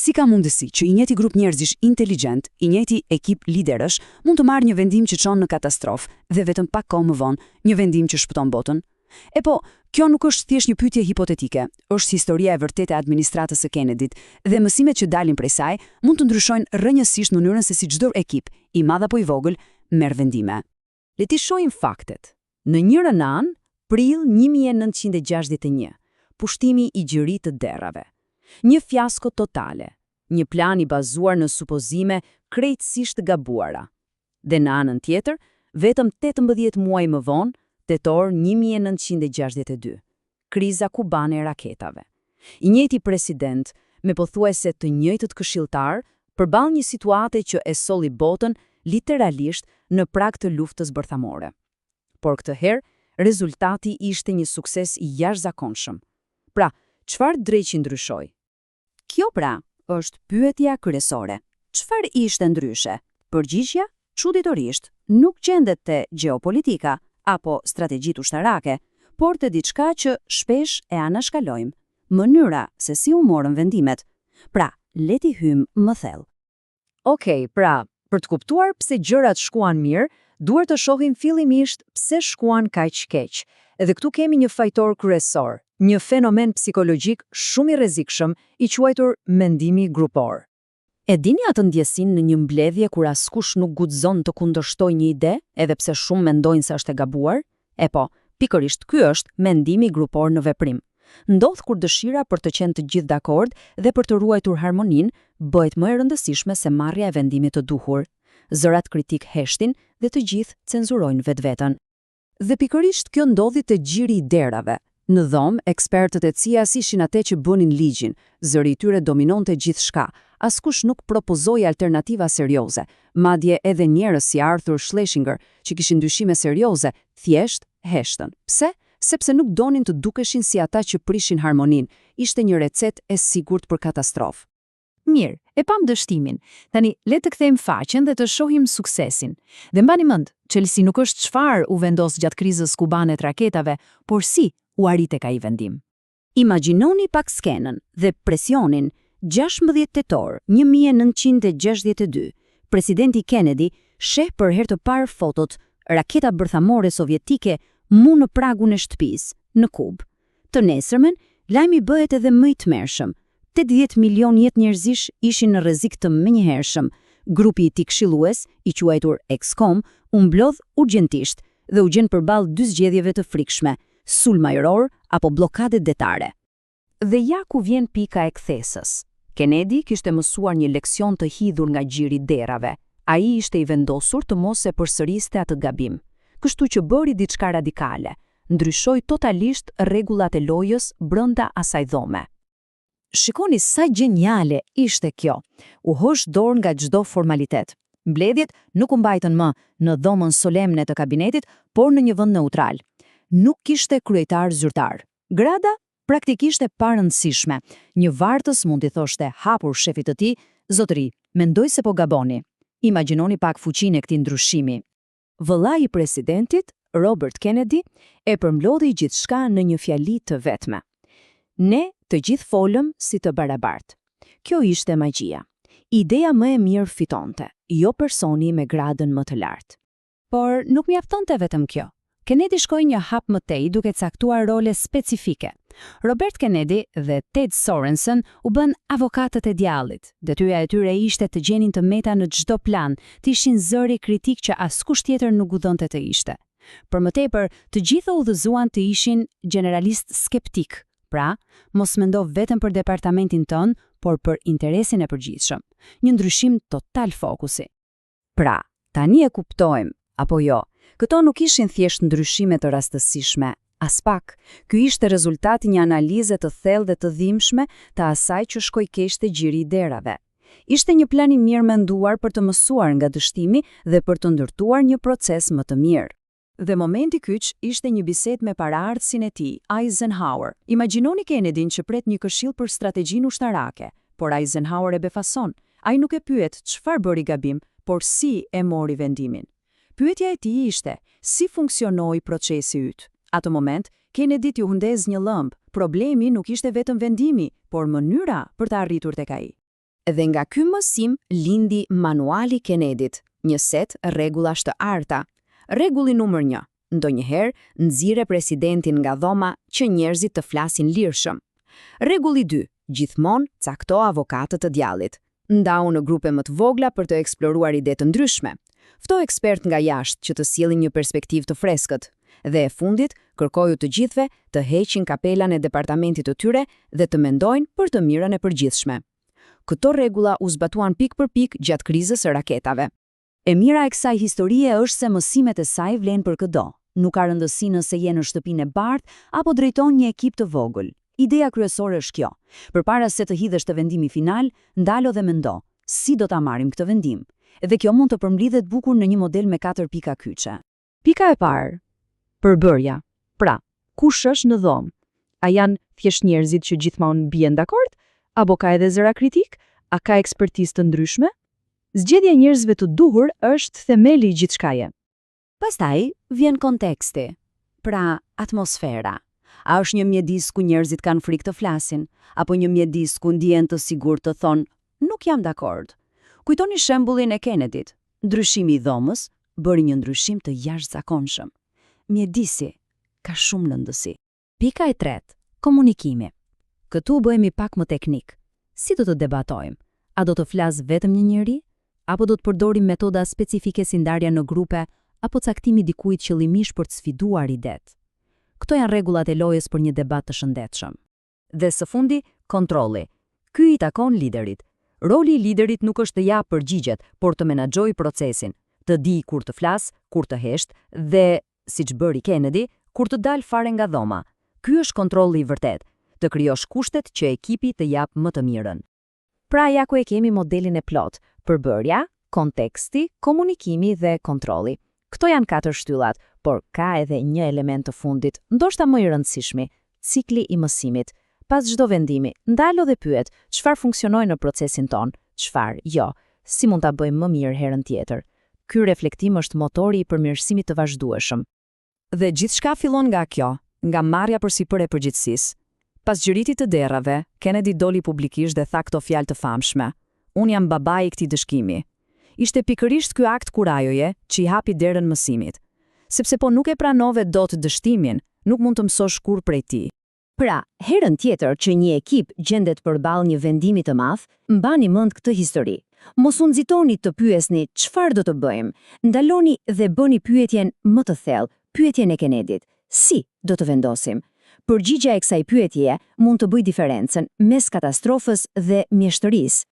Si ka mundësi që i njëjti grup njerëzish inteligjent, i njëjti ekip liderësh, mund të marrë një vendim që çon në katastrofë dhe vetëm pak kohë më vonë një vendim që shpëton botën? E po, kjo nuk është thjesht një pyetje hipotetike, është historia e vërtetë e administratës së Kennedyt dhe mësimet që dalin prej saj mund të ndryshojnë rrënjësisht mënyrën se si çdo ekip, i madh apo i vogël, merr vendime. Le të shohim faktet. Në njërin anë, prill 1961, pushtimi i gjirit të derrave. Një fiasko totale, një plan i bazuar në supozime krejtësisht gabuara. Dhe në anën tjetër, vetëm 18 muaj më vonë, tetor 1962, kriza kubane e raketave. I njëjti president, me pothuajse të njëjtët këshilltar, përball një situate që e solli botën literalisht në prag të luftës bërthamore. Por këtë herë, rezultati ishte një sukses i jashtëzakonshëm. Pra, çfarë drejtë ndryshoi? Kjo pra është pyetja kryesore. Çfarë ishte ndryshe? Përgjigjja, çuditërisht, nuk gjendet te gjeopolitika apo strategjitë ushtarake, por te diçka që shpesh e anashkalojmë, mënyra se si u morën vendimet. Pra, le të hyjmë më thellë. Okej, pra, për të kuptuar pse gjërat shkuan mirë, duhet të shohim fillimisht pse shkuan kaq keq. Edhe këtu kemi një fajtor kryesor, një fenomen psikologjik shumë i rrezikshëm i quajtur mendimi grupor. E dini atë ndjesin në një mbledhje kur askush nuk guxon të kundërshtojë një ide, edhe pse shumë mendojnë se është e gabuar? E po, pikërisht ky është mendimi grupor në veprim. Ndodh kur dëshira për të qenë të gjithë dakord dhe për të ruajtur harmoninë bëhet më e rëndësishme se marrja e vendimit të duhur. Zërat kritik heshtin dhe të gjithë cenzurojnë vetveten. Dhe pikërisht kjo ndodhi te gjiri i derave. Në dhomë, ekspertët e CIA ishin atë që bënin ligjin, zëri i tyre dominonte gjithçka. Askush nuk propozoi alternativa serioze, madje edhe njerëz si Arthur Schlesinger, që kishin dyshime serioze, thjesht heshtën. Pse? Sepse nuk donin të dukeshin si ata që prishin harmoninë. Ishte një recetë e sigurt për katastrofë. Mirë, e pam dështimin. Tani, le të kthejmë faqen dhe të shohim suksesin. Dhe mbani mend, Chelsea nuk është çfarë u vendos gjatë krizës kubane të raketave, por si u arrit tek ai vendim. Imagjinoni pak skenën dhe presionin. 16 tetor 1962, presidenti Kennedy sheh për herë të parë fotot raketa bërthamore sovjetike mu në pragun e shtëpisë, në Kubë. Të nesërmen, lajmi bëhet edhe më i tmerrshëm. 80 milion jetë njerëzish ishin në rrezik të menjëhershëm. Grupi i tij këshillues, i quajtur EXCOM, u mblodh urgjentisht dhe u gjen përballë dy zgjedhjeve të frikshme, sulm ajror apo bllokade detare. Dhe ja ku vjen pika e kthesës. Kennedy kishte mësuar një leksion të hidhur nga gjiri i derave. Ai ishte i vendosur të mos e përsëriste atë gabim. Kështu që bëri diçka radikale, ndryshoi totalisht rregullat e lojës brenda asaj dhome. Shikoni sa geniale ishte kjo. U hosh dorë nga çdo formalitet. Mbledhjet nuk u mbajtën më në dhomën solemne të kabinetit, por në një vend neutral. Nuk kishte kryetar zyrtar. Grada praktikisht e parëndësishme. Një vartës mund t'i thoshte hapur shefit të tij, zotëri, mendoj se po gaboni. Imagjinoni pak fuqinë e këtij ndryshimi. Vëllai i presidentit, Robert Kennedy, e përmblodhi gjithçka në një fjali të vetme. Ne të gjithë folëm si të barabartë. Kjo ishte magjia. Ideja më e mirë fitonte, jo personi me gradën më të lartë. Por nuk mjaftonte vetëm kjo. Kennedy shkoi një hap më tej duke caktuar role specifike. Robert Kennedy dhe Ted Sorensen u bën avokatët e djallit. Detyra e tyre ishte të gjenin të meta në çdo plan, të ishin zëri kritik që askush tjetër nuk udhënte të ishte. Për më tepër, të gjithë udhëzuan të ishin generalist skeptik. Pra, mos mendo vetëm për departamentin tënd, por për interesin e përgjithshëm. Një ndryshim total fokusi. Pra, tani e kuptojmë, apo jo, këto nuk ishin thjesht ndryshime të rastësishme. As pak, ky ishte rezultati një analize të thellë dhe të dhimbshme të asaj që shkoi keq te gjiri i derave. Ishte një plan i mirë menduar për të mësuar nga dështimi dhe për të ndërtuar një proces më të mirë. Dhe momenti kyç ishte një bisedë me paraardhësin e tij, Eisenhower. Imagjinoni Kennedyn që pret një këshill për strategjinë ushtarake, por Eisenhower e befason. Ai nuk e pyet çfarë bëri gabim, por si e mori vendimin. Pyetja e tij ishte: si funksionoi procesi yt? Atë moment, Kennedy t'ju hundez një lëmb. Problemi nuk ishte vetëm vendimi, por mënyra për të arritur tek ai. Dhe nga ky mësim lindi Manuali Kennedit, një set rregullash të arta. Rregulli numër 1. Ndonjëherë nxirre presidentin nga dhoma që njerëzit të flasin lirshëm. Rregulli 2. Gjithmonë cakto avokatët të djallit. Ndau në grupe më të vogla për të eksploruar ide të ndryshme. Fto ekspert nga jashtë që të sjellin një perspektivë të freskët. Dhe e fundit, kërkoju të gjithëve të heqin kapelan e departamentit të tyre dhe të mendojnë për të mirën e përgjithshme. Këto rregulla u zbatuan pik për pik gjatë krizës së raketave. E mira e kësaj historie është se mësimet e saj vlen për çdo. Nuk ka rëndësi nëse je në shtëpinë e bardhë apo drejton një ekip të vogël. Ideja kryesore është kjo. Përpara se të hidhesh te vendimi final, ndalo dhe mendo, si do ta marrim këtë vendim? Dhe kjo mund të përmbledhet bukur në një model me 4 pika kyçe. Pika e parë, përbërja. Pra, kush është në dhomë? A janë thjesht njerëzit që gjithmonë bien dakord? Apo ka edhe zëra kritik? A ka ekspertizë të ndryshme? Zgjedhja e njerëzve të duhur është themeli i gjithçkaje. Pastaj vjen konteksti, pra atmosfera. A është një mjedis ku njerëzit kanë frikë të flasin, apo një mjedis ku ndihen të sigurt të thonë, nuk jam dakord. Kujtoni shembullin e Kennedit. Ndryshimi i dhomës bëri një ndryshim të jashtëzakonshëm. Mjedisi ka shumë rëndësi. Pika e tretë, komunikimi. Këtu bëhemi pak më teknik. Si do të debatojmë? A do të flas vetëm një njeri? Apo do të përdorim metoda specifike si ndarja në grupe, apo caktimi dikujt qëllimisht për të sfiduar idet? Këto janë rregullat e lojës për një debat të shëndetshëm. Dhe së fundi, kontrolli. Ky i takon liderit. Roli i liderit nuk është të japë përgjigjet, por të menaxhojë procesin, të di kur të flas, kur të hesht dhe, siç bëri Kennedy, kur të dalë fare nga dhoma. Ky është kontrolli i vërtet, të krijosh kushtet që ekipi të japë më të mirën. Pra ja ku e kemi modelin e plot, përbërja, konteksti, komunikimi dhe kontrolli. Këto janë 4 shtyllat, por ka edhe një element të fundit, ndoshta më i rëndësishmi, cikli i mësimit. Pas çdo vendimi, ndalo dhe pyet, çfarë funksionoi në procesin ton, çfarë jo, si mund ta bëjmë më mirë herën tjetër. Ky reflektim është motori i përmirësimit të vazhdueshëm. Dhe gjithçka fillon nga kjo, nga marrja përsipër e përgjegjësisë. Pas gjyritit të derrave, Kennedy doli publikisht dhe tha këto fjalë të famshme. Unë jam babai i këtij dëshkimi. Ishte pikërisht ky akt kurajoje që i hapi derën mësimit. Sepse po nuk e pranove dot dështimin, nuk mund të mësosh kurrë prej tij. Pra, herën tjetër që një ekip gjendet përballë një vendimi të madh, mbani mend këtë histori. Mos u nxitoni të pyesni çfarë do të bëjmë. Ndaloni dhe bëni pyetjen më të thellë, pyetjen e Kennedit. Si do të vendosim? Përgjigjja e kësaj pyetjeje mund të bëjë diferencën mes katastrofës dhe mjeshtërisë.